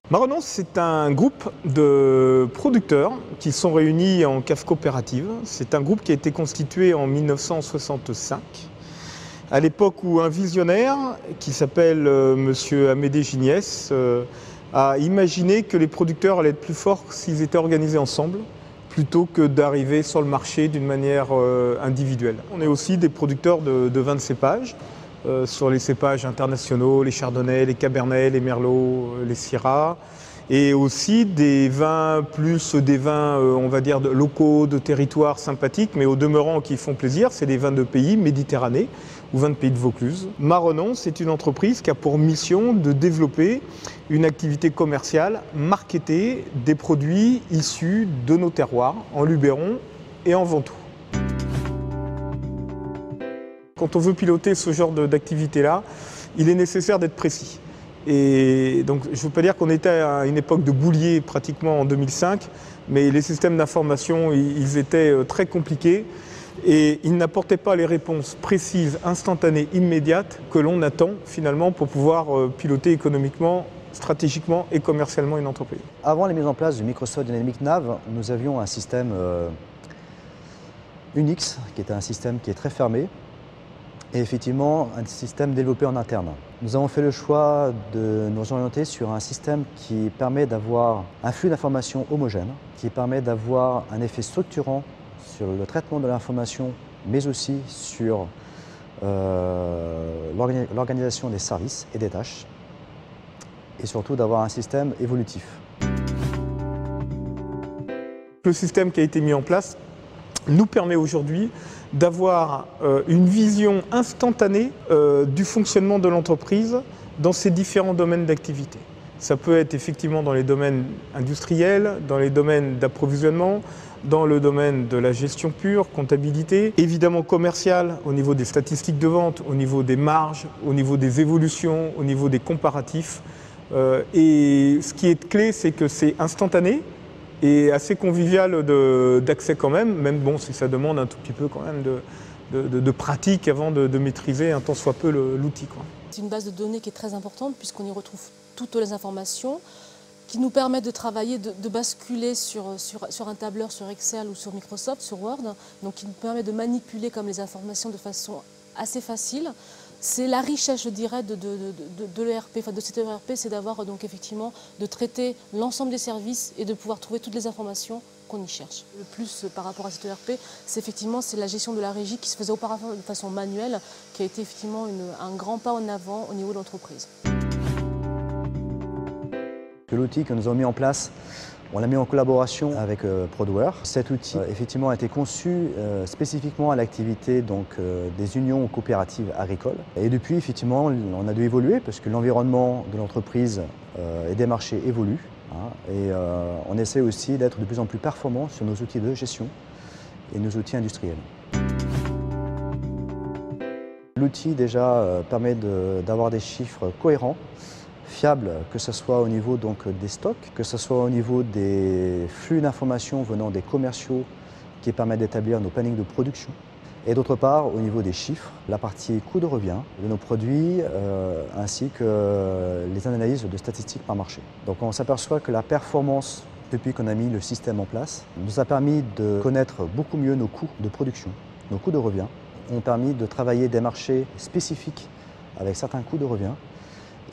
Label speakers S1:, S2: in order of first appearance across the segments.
S1: Marenons, c'est un groupe de producteurs qui sont réunis en cave coopérative. C'est un groupe qui a été constitué en 1965, à l'époque où un visionnaire qui s'appelle Monsieur Amédée Giniès a imaginé que les producteurs allaient être plus forts s'ils étaient organisés ensemble, plutôt que d'arriver sur le marché d'une manière individuelle. On est aussi des producteurs de vins de cépage, sur les cépages internationaux, les chardonnays, les cabernets, les merlots, les syrahs, et aussi des vins on va dire, locaux, de territoires sympathiques, mais au demeurant qui font plaisir, c'est des vins de pays méditerranéens ou vins de pays de Vaucluse. Marenons, c'est une entreprise qui a pour mission de développer une activité commerciale marketée des produits issus de nos terroirs, en Luberon et en Ventoux. Quand on veut piloter ce genre d'activité-là, il est nécessaire d'être précis. Et donc, je ne veux pas dire qu'on était à une époque de boulier pratiquement en 2005, mais les systèmes d'information, ils étaient très compliqués et ils n'apportaient pas les réponses précises, instantanées, immédiates que l'on attend finalement pour pouvoir piloter économiquement, stratégiquement et commercialement une entreprise.
S2: Avant la mise en place du Microsoft Dynamics Nav, nous avions un système Unix, qui était un système qui est très fermé, et effectivement un système développé en interne. Nous avons fait le choix de nous orienter sur un système qui permet d'avoir un flux d'informations homogène, qui permet d'avoir un effet structurant sur le traitement de l'information, mais aussi sur l'organisation des services et des tâches, et surtout d'avoir un système évolutif.
S1: Le système qui a été mis en place nous permet aujourd'hui d'avoir une vision instantanée du fonctionnement de l'entreprise dans ses différents domaines d'activité. Ça peut être effectivement dans les domaines industriels, dans les domaines d'approvisionnement, dans le domaine de la gestion pure, comptabilité, évidemment commercial, au niveau des statistiques de vente, au niveau des marges, au niveau des évolutions, au niveau des comparatifs. Et ce qui est clé, c'est que c'est instantané et assez convivial d'accès quand même bon, si ça demande un tout petit peu quand même de pratique avant de maîtriser un tant soit peu l'outil.
S3: C'est une base de données qui est très importante puisqu'on y retrouve toutes les informations qui nous permettent de travailler, de basculer sur un tableur, sur Excel ou sur Microsoft, sur Word, donc qui nous permet de manipuler comme les informations de façon assez facile. C'est la richesse, je dirais, de l'ERP, enfin de cet ERP, c'est d'avoir donc effectivement de traiter l'ensemble des services et de pouvoir trouver toutes les informations qu'on y cherche. Le plus par rapport à cet ERP, c'est effectivement la gestion de la régie qui se faisait auparavant de façon manuelle, qui a été effectivement un grand pas en avant au niveau de l'entreprise.
S2: L'outil que nous avons mis en place, on l'a mis en collaboration avec Prodware. Cet outil effectivement a été conçu spécifiquement à l'activité des unions coopératives agricoles. Et depuis, effectivement, on a dû évoluer parce que l'environnement de l'entreprise et des marchés évolue. Et on essaie aussi d'être de plus en plus performant sur nos outils de gestion et nos outils industriels. L'outil déjà permet d'avoir des chiffres cohérents, fiable, que ce soit au niveau des stocks, que ce soit au niveau des flux d'informations venant des commerciaux qui permettent d'établir nos plannings de production. Et d'autre part, au niveau des chiffres, la partie coût de revient de nos produits ainsi que les analyses de statistiques par marché. Donc on s'aperçoit que la performance, depuis qu'on a mis le système en place, nous a permis de connaître beaucoup mieux nos coûts de production, nos coûts de revient, ont permis de travailler des marchés spécifiques avec certains coûts de revient.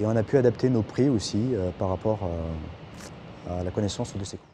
S2: Et on a pu adapter nos prix aussi par rapport à la connaissance de ces coûts.